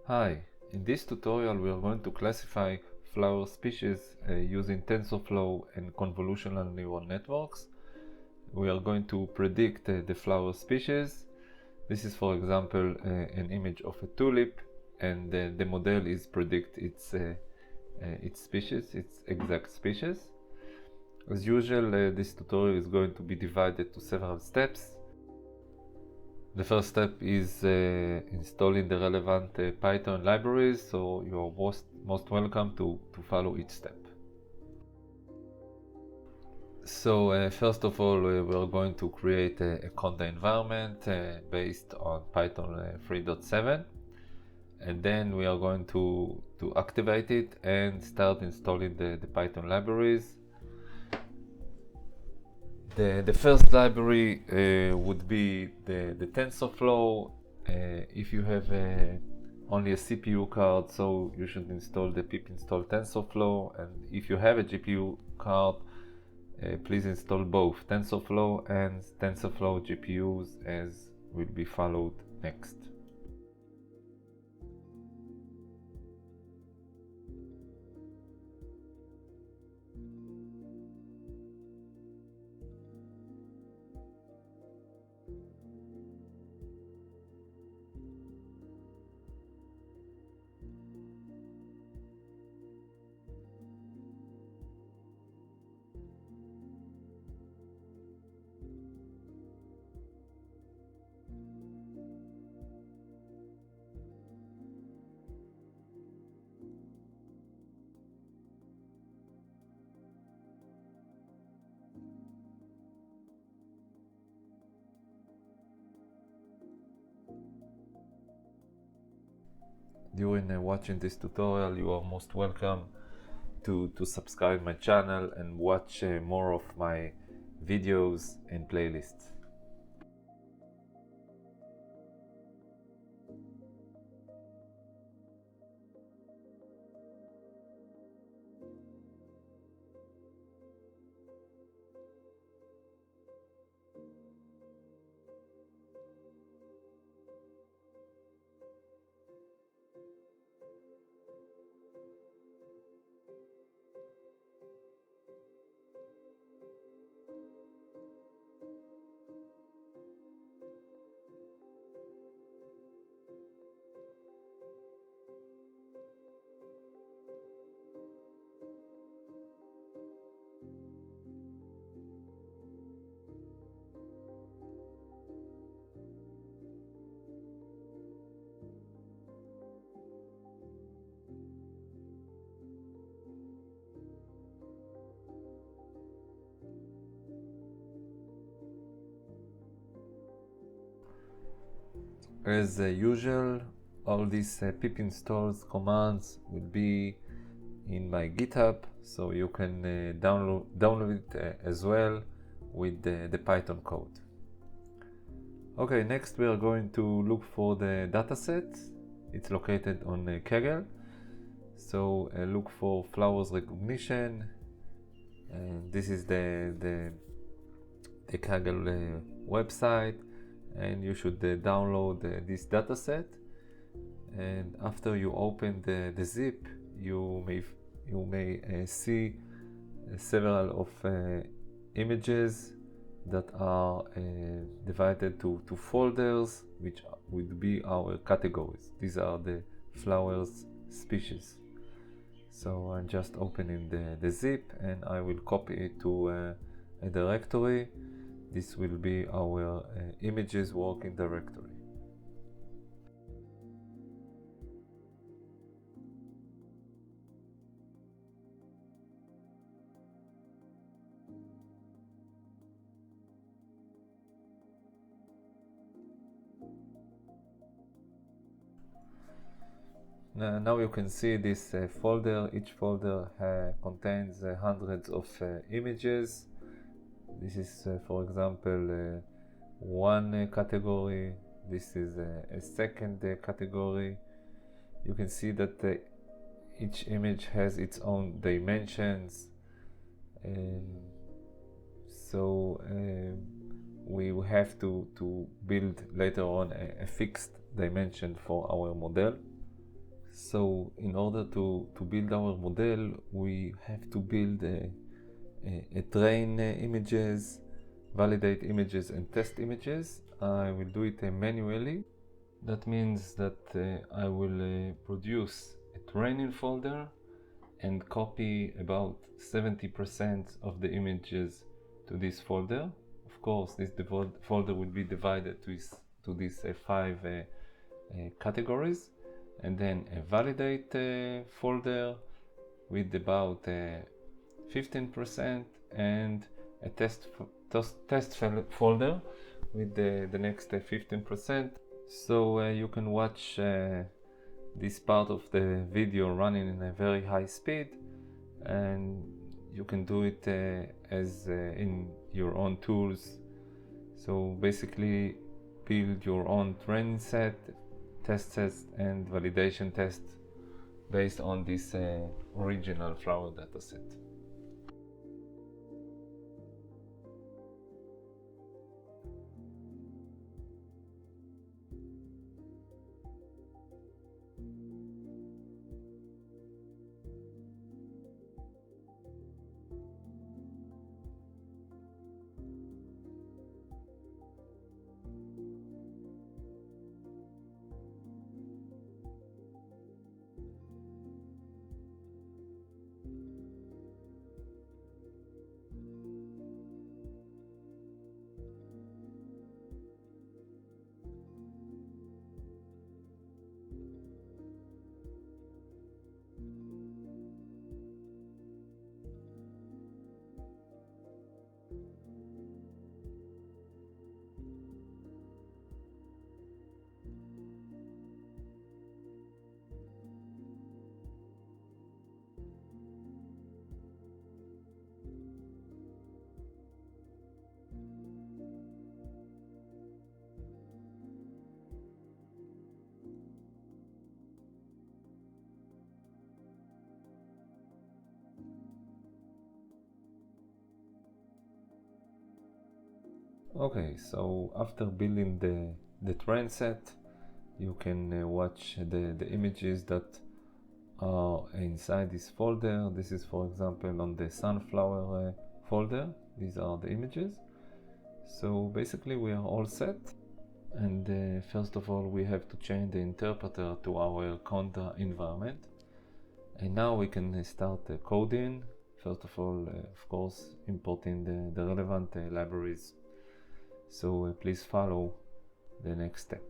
Hi, in this tutorial we are going to classify flower species using TensorFlow and convolutional neural networks. We are going to predict the flower species. This is, for example, an image of a tulip, and the model is predict its species, its exact species. As usual, this tutorial is going to be divided to several steps. The first step is installing the relevant Python libraries, so you're most welcome to follow each step. So first of all, we're going to create a Conda environment based on Python 3.7, and then we are going to activate it and start installing the Python libraries. The first library would be the TensorFlow. If you have only a CPU card, so you should install the pip install TensorFlow, and if you have a GPU card, please install both TensorFlow and TensorFlow GPUs, as will be followed next. During watching this tutorial, you are most welcome to subscribe my channel and watch more of my videos and playlists. As usual, all these pip installs commands will be in my GitHub, so you can download it as well with the Python code. Okay, next we are going to look for the dataset. It's located on Kaggle. So look for flowers recognition, and this is the Kaggle website, and you should download this dataset. And after you open the zip, you may see several of images that are divided to folders, which would be our categories. These are the flowers species. So I'm just opening the zip, and I will copy it to a directory. This will be our images working directory. Now you can see this folder. Each folder contains hundreds of images. This is, for example, one category. This is a second category. You can see that each image has its own dimensions. So we will have to build later on a fixed dimension for our model. So in order to build our model, we have to build a train images, validate images, and test images. I will do it manually. That means that I will produce a training folder and copy about 70% of the images to this folder. Of course, this folder will be divided to these five categories, and then a validate folder with about 15%, and a test folder with the next 15%. So you can watch this part of the video running in a very high speed, and you can do it as in your own tools. So basically build your own training set, test sets, and validation test based on this original Flower dataset. Okay, so after building the train set, you can watch the images that are inside this folder. This is, for example, on the sunflower folder. These are the images. So basically we are all set, and first of all we have to change the interpreter to our Conda environment, and now we can start coding. First of all, of course, importing the relevant libraries. So please follow the next step.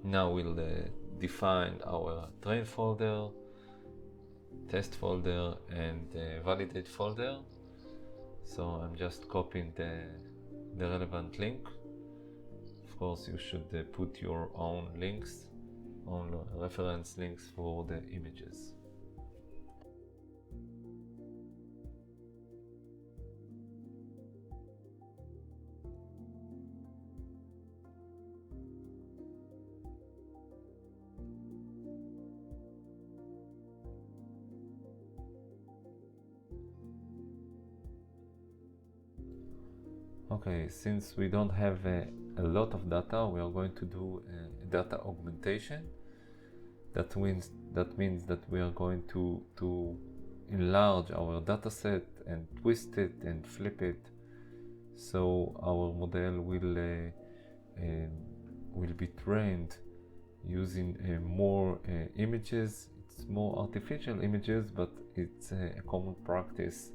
Now we'll define our train folder, test folder, and validate folder. So I'm just copying the relevant link. Of course, you should put your own links, own reference links for the images. Okay, since we don't have a lot of data, we are going to do data augmentation. That means that we are going to enlarge our dataset and twist it and flip it, so our model will be trained using more images. It's more artificial images, but it's a common practice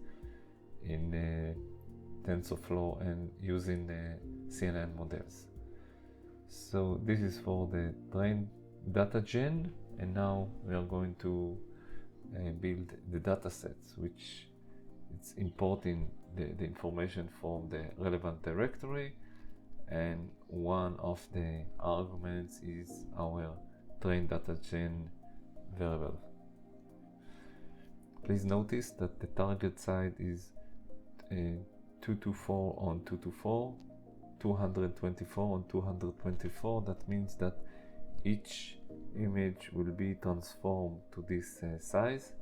in TensorFlow and using CNN models. So this is for the train data gen, and now we are going to build the data sets, which it's importing the information from the relevant directory, and one of the arguments is our train data gen variable. Please notice that the target side is 224 on 224, 224 on 224. That means that each image will be transformed to this size,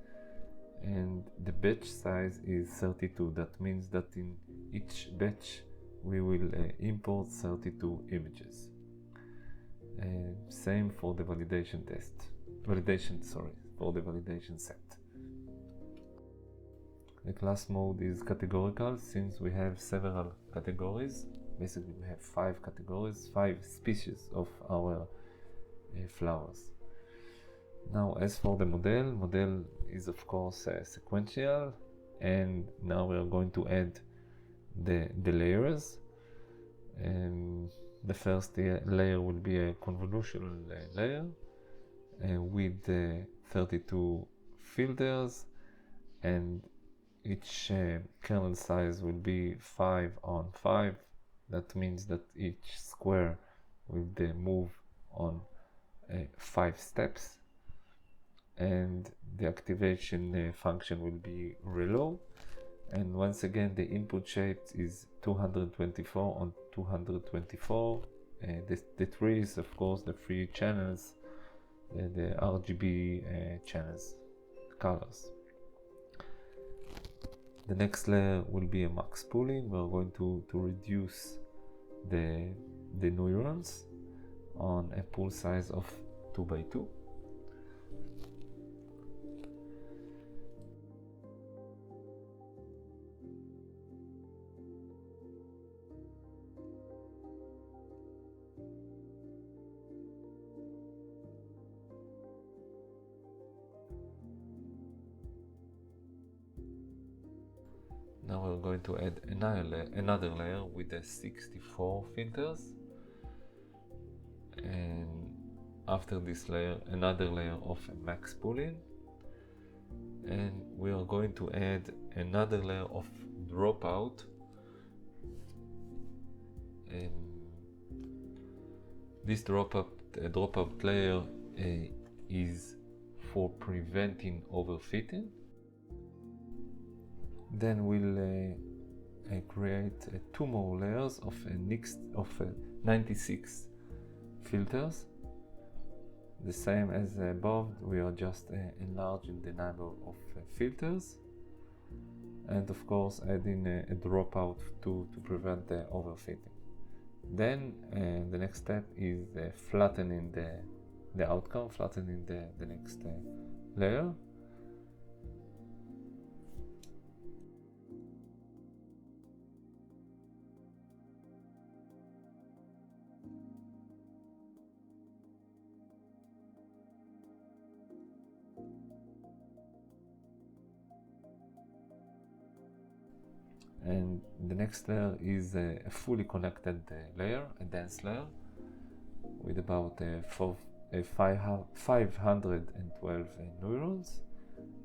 and the batch size is 32. That means that in each batch we will import 32 images. Same for the validation for the validation set. The class mode is categorical, since we have several categories. Basically we have 5 categories, 5 species of our flowers. Now as for the model is of course sequential, and now we are going to add the layers. The first layer will be a convolutional layer with 32 filters, and each kernel size will be 5 on 5. That means that each square will move on 5 steps, and the activation function will be reload. And once again the input shape is 224 on 224. The tree is of course the 3 channels, the RGB channels, colors. The next layer will be a max pooling. We're going to reduce the neurons on a pool size of 2 by 2. Now we're going to add another layer with 64 filters, and after this layer another layer of max pooling, and we are going to add another layer of dropout. And this dropout layer is for preventing overfitting. Then we'll create 2 more layers of 96 filters. The same as above, we are just enlarging the number of filters, and of course adding a dropout to prevent the overfitting. Then the next step is flattening the outcome, flattening the next layer. And the next layer is a fully connected layer, a dense layer, with about 512 neurons.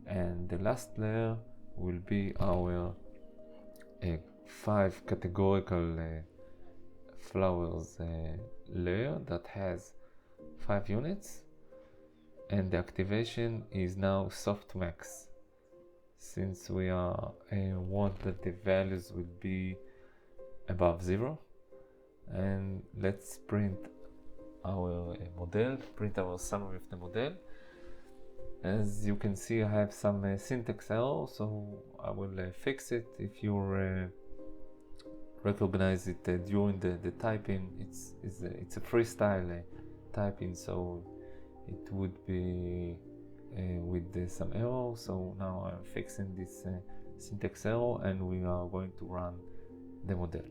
And the last layer will be our 5 categorical flowers layer that has 5 units, and the activation is now softmax, since we want that the values will be above 0. And let's print our print our summary of the model. As you can see, I have some syntax error, so I will fix it. If you recognize it during the typing, it's a freestyle typing, so it would be with some error. So now I'm fixing this syntax error, and we are going to run the model.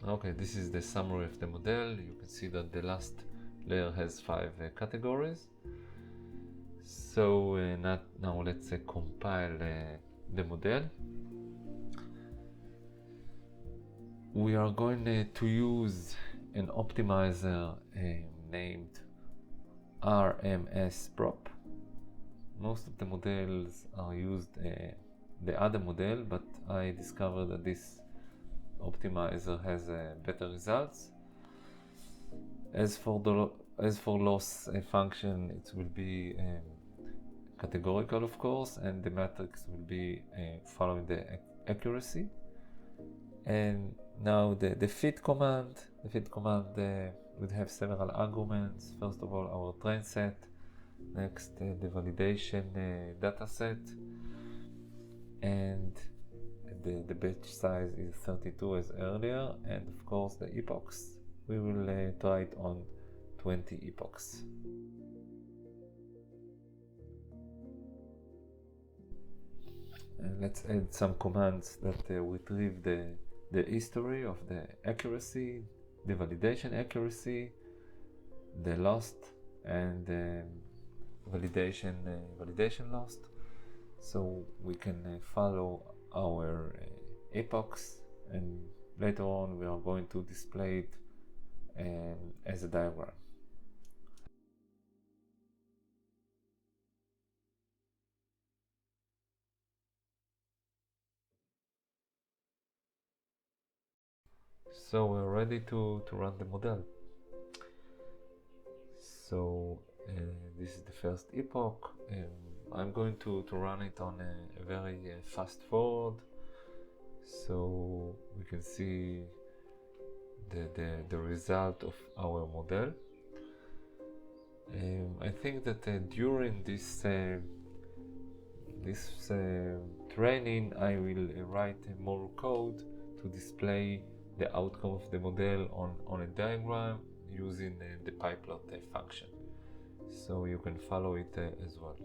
Okay, this is the summary of the model. You can see that the last layer has 5 categories. So now let's compile the model. We are going to use an optimizer named RMS prop. Most of the models are used the other model, but I discovered that this optimizer has better results. As for loss function, it will be categorical, of course, and the matrix will be following the accuracy. And now the fit command would have several arguments. First of all, our train set. Next, the validation data set, and the batch size is 32 as earlier, and of course the epochs. We will try it on 20 epochs. And let's add some commands that retrieve the history of the accuracy, the validation accuracy, the lost, and validation lost, so we can follow our epochs, and later on we are going to display it as a diagram. So we're ready to run the model. So this is the first epoch. I'm going to run it on a very fast forward, so we can see the result of our model. I think that during this training I will write more code to display the outcome of the model on a diagram using the pyplot function, so you can follow it as well.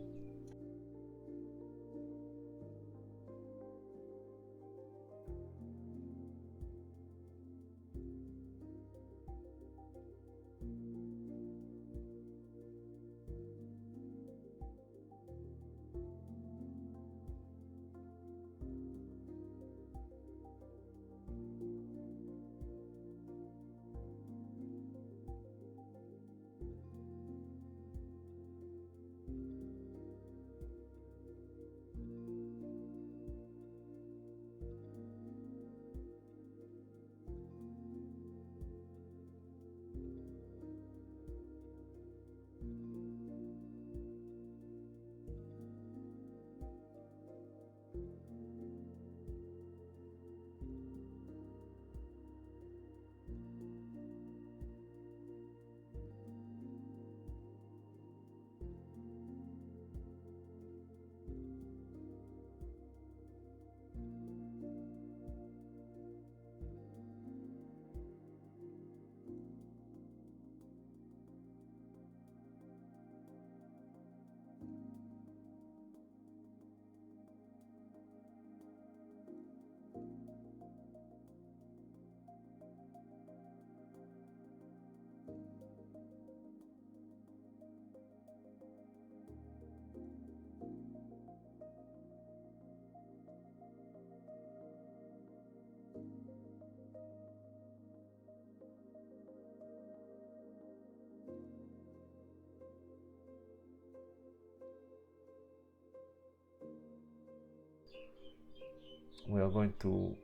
We are going to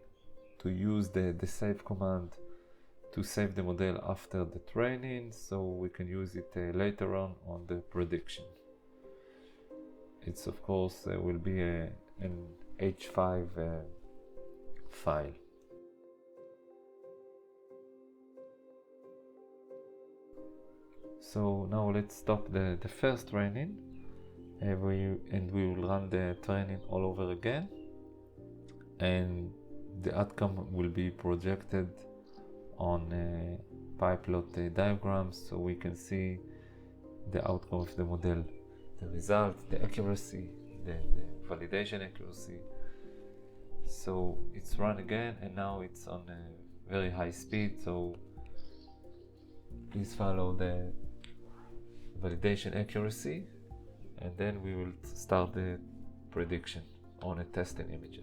use the save command to save the model after the training, so we can use it later on the prediction. It's of course will be an H5 file. So now let's stop the first training, and we will run the training all over again, and the outcome will be projected on pyplot diagrams, so we can see the outcome of the model, the result, the accuracy, the validation accuracy. So it's run again, and now it's on very high speed, so please follow the validation accuracy, and then we will start the prediction on a testing images.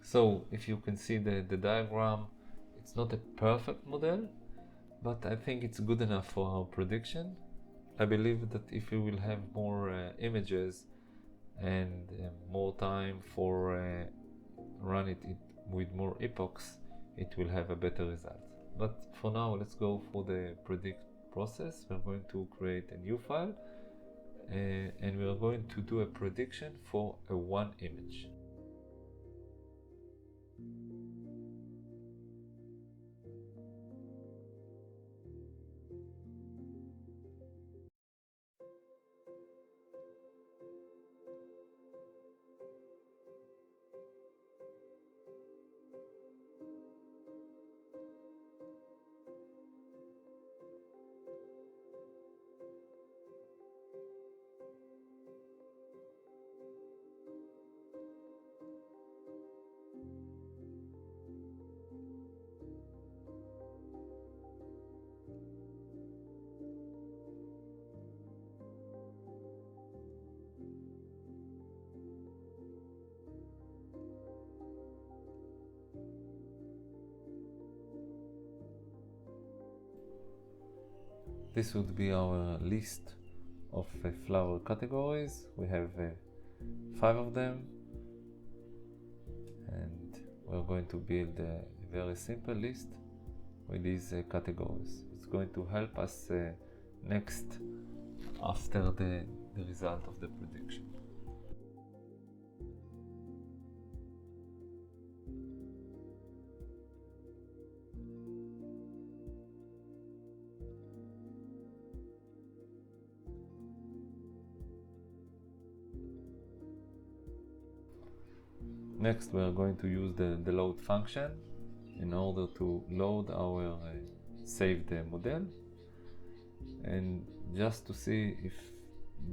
So if you can see the diagram, it's not a perfect model, but I think it's good enough for our prediction. I believe that if we will have more images and more time for run it with more epochs, it will have a better result. But for now, let's go for the predict process. We're going to create a new file and we're going to do a prediction for a one image. This would be our list of flower categories. We have 5 of them, and we're going to build a very simple list with these categories. It's going to help us next after the result of the prediction. Next, we are going to use the load function in order to load our saved model, and just to see if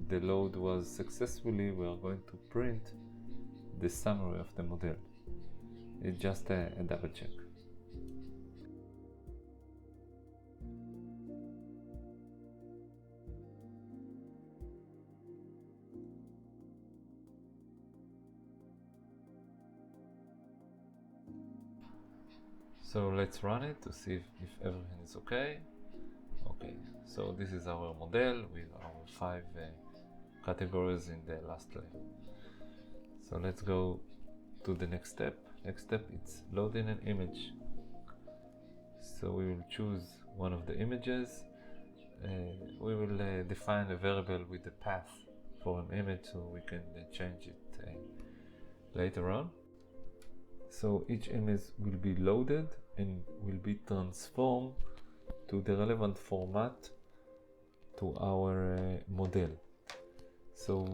the load was successfully, we are going to print the summary of the model. It's just a double check. So let's run it to see if everything is okay. Okay, so this is our model with our 5 categories in the last level. So let's go to the next step. Next step, it's loading an image. So we will choose one of the images. We will define a variable with the path for an image so we can change it later on. So each image will be loaded and will be transformed to the relevant format to our model. So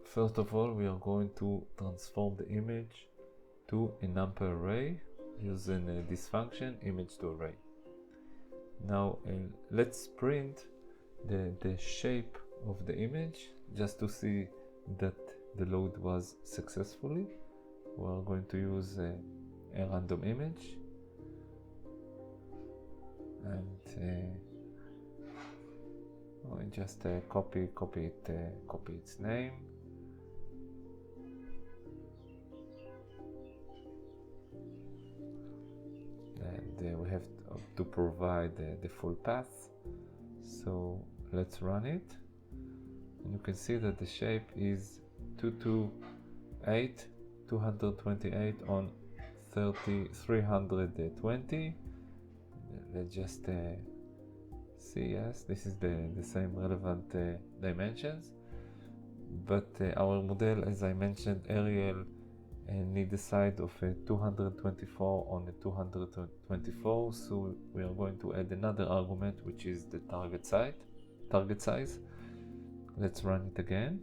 first of all, we are going to transform the image to a NumPy array using this function image to array. Now let's print the shape of the image just to see that the load was successfully. We are going to use a random image, and we just copy its name, and we have to provide the full path. So let's run it, and you can see that the shape is 228 228 on 320. Let's just see, yes, this is the same relevant dimensions, but our model, as I mentioned, Ariel, need the size of 224 on a 224, so we are going to add another argument, which is the target size. Let's run it again,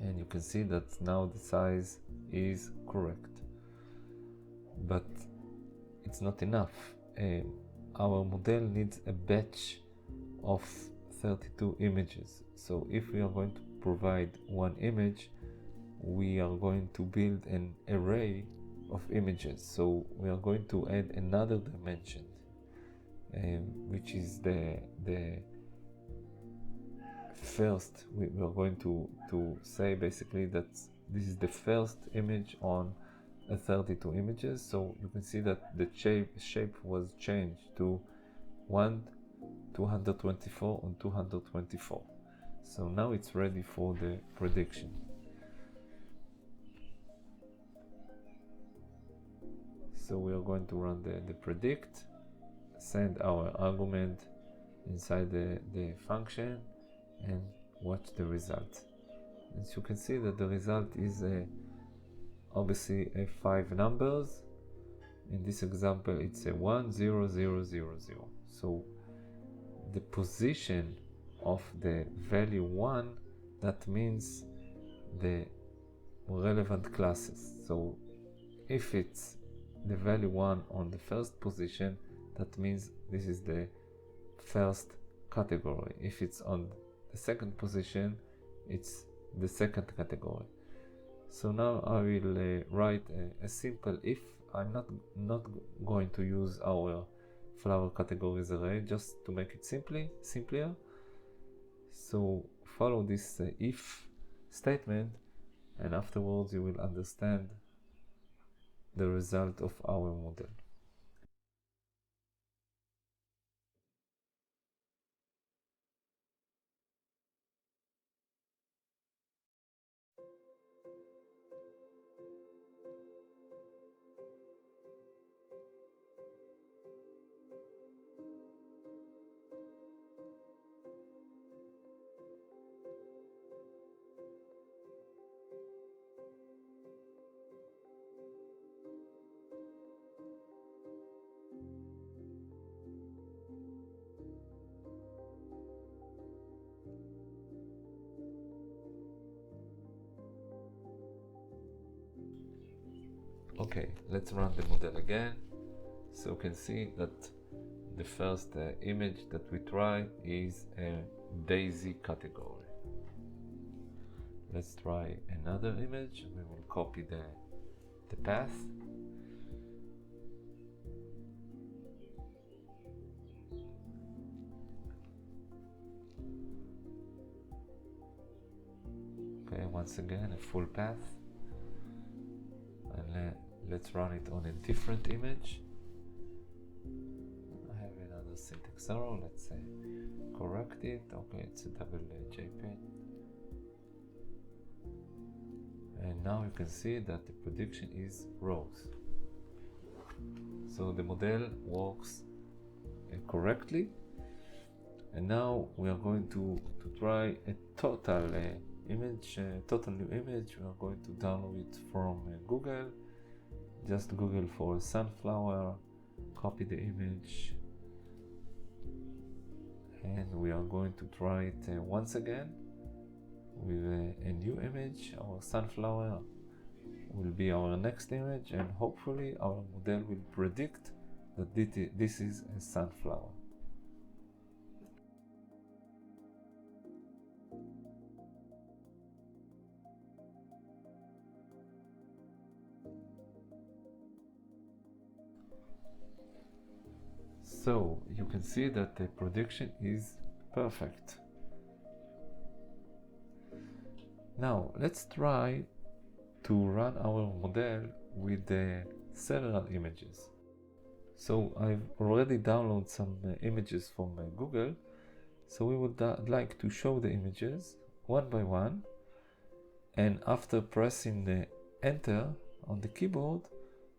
and you can see that now the size is correct, but it's not enough. Our model needs a batch of 32 images, so if we are going to provide one image, we are going to build an array of images, so we are going to add another dimension, which is the first. We are going to say basically that this is the first image on 32 images. So you can see that the shape was changed to 224 on 224. So now it's ready for the prediction. So we are going to run the predict, send our argument inside the function, and watch the result. As you can see that the result is obviously 5 numbers. In this example, it's a 1 0 0 0 0. So the position of the value 1, that means the relevant classes. So if it's the value 1 on the first position, that means this is the first category. If it's on the second position, it's the second category. So now I will write a simple if. I'm not going to use our flower categories array, just to make it simpler. So follow this if statement, and afterwards you will understand the result of our model. Okay, let's run the model again. So you can see that the first image that we try is a daisy category. Let's try another image. We will copy the path. Okay, once again, a full path. And let's run it on a different image. I have another syntax error. Let's correct it. Okay, it's a double JPEG. And now you can see that the prediction is rows. So the model works correctly. And now we are going to try a total image, total new image. We are going to download it from Google. Just Google for sunflower, copy the image, and we are going to try it once again with a new image. Our sunflower will be our next image, and hopefully our model will predict that this is a sunflower. So you can see that the prediction is perfect. Now let's try to run our model with several images. So I've already downloaded some images from Google, So we would like to show the images one by one, and after pressing the enter on the keyboard,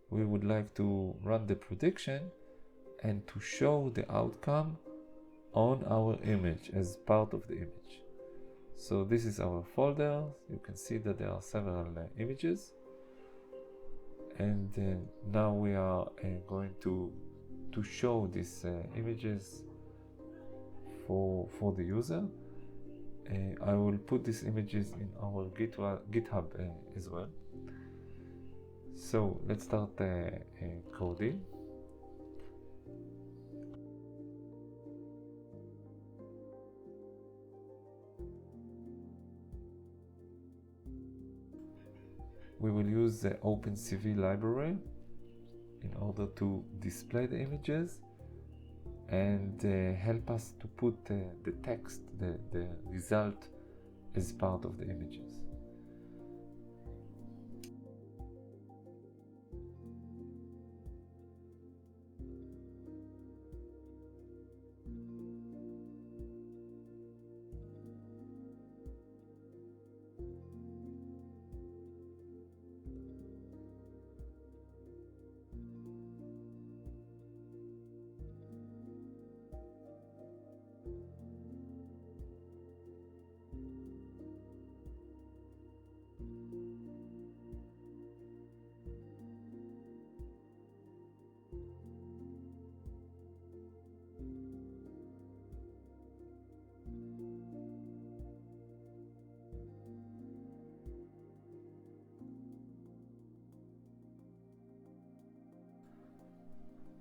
we would like to run the prediction and to show the outcome on our image as part of the image. So this is our folder. You can see that there are several images, and now we are going to show these images for the user. I will put these images in our GitHub as well. So let's start coding. We will use the OpenCV library in order to display the images and help us to put the text, the result, as part of the images.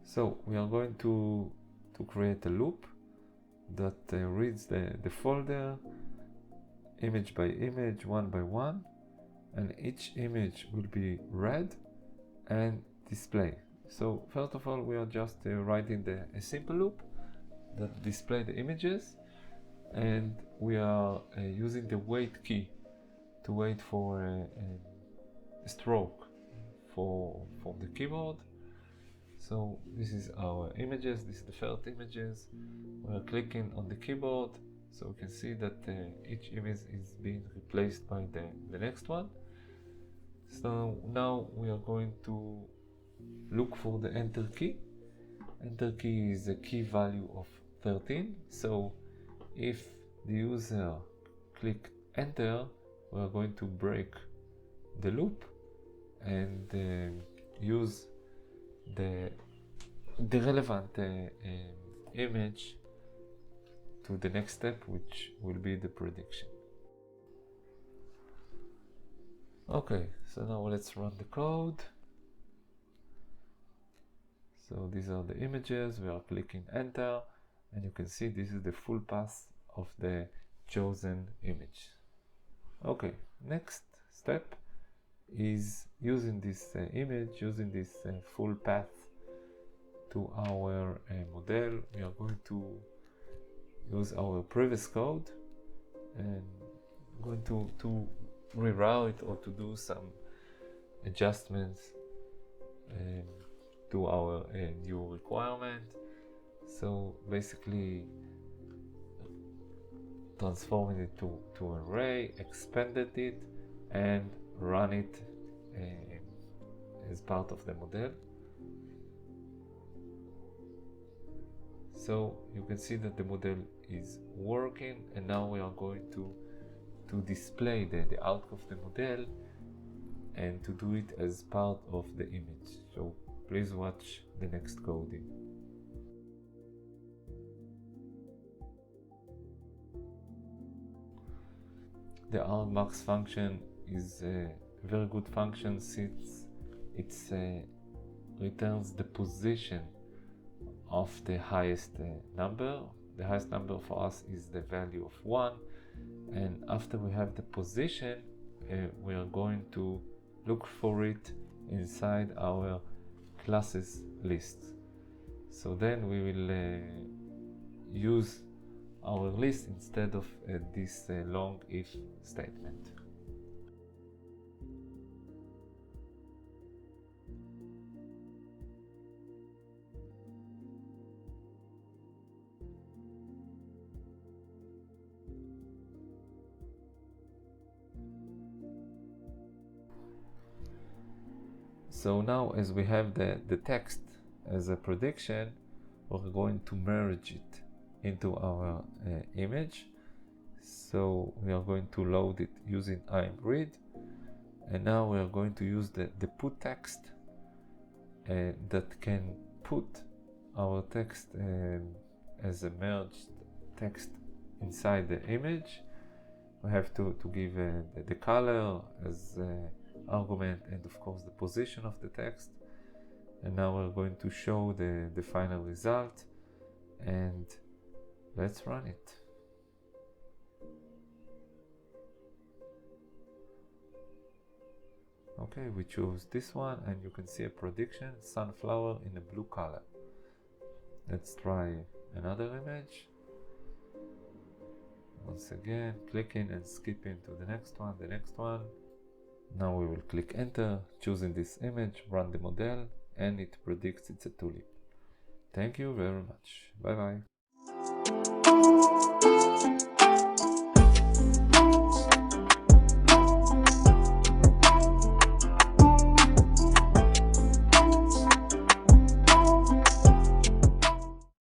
So we are going to create a loop that reads the folder image by image, one by one, and each image will be read and displayed. So first of all, we are just writing a simple loop that display the images, and we are using the wait key to wait for a stroke for the keyboard. So this is our images. This is the first images. We are clicking on the keyboard, so we can see that each image is being replaced by the next one. So now we are going to look for the enter key. Enter key is a key value of 13. So if the user click enter, we are going to break the loop and use the relevant image to the next step, which will be the prediction. Okay, so now let's run the code. So these are the images. We are clicking enter, and you can see this is the full path of the chosen image. Okay, next step is using this image, using this full path to our model. We are going to use our previous code and going to rewrite or to do some adjustments to our new requirement. So basically transforming it to array, expanded it, and run it as part of the model. So you can see that the model is working, and now we are going to display the outcome of the model and to do it as part of the image. So please watch the next coding. The argmax function is a very good function since it returns the position of the highest number. The highest number for us is the value of 1, and after we have the position, we are going to look for it inside our classes list. So then we will use our list instead of this long if statement. So now, as we have the text as a prediction, we're going to merge it into our image. So we are going to load it using imread, and now we are going to use the put text that can put our text as a merged text inside the image. We have to give the color as argument, and of course the position of the text. And now we're going to show the final result, and let's run it. Okay, we choose this one, and you can see a prediction, sunflower in a blue color. Let's try another image. Once again, clicking and skipping to the next one. Now we will click enter, choosing this image, run the model, and it predicts it's a tulip. Thank you very much. Bye bye.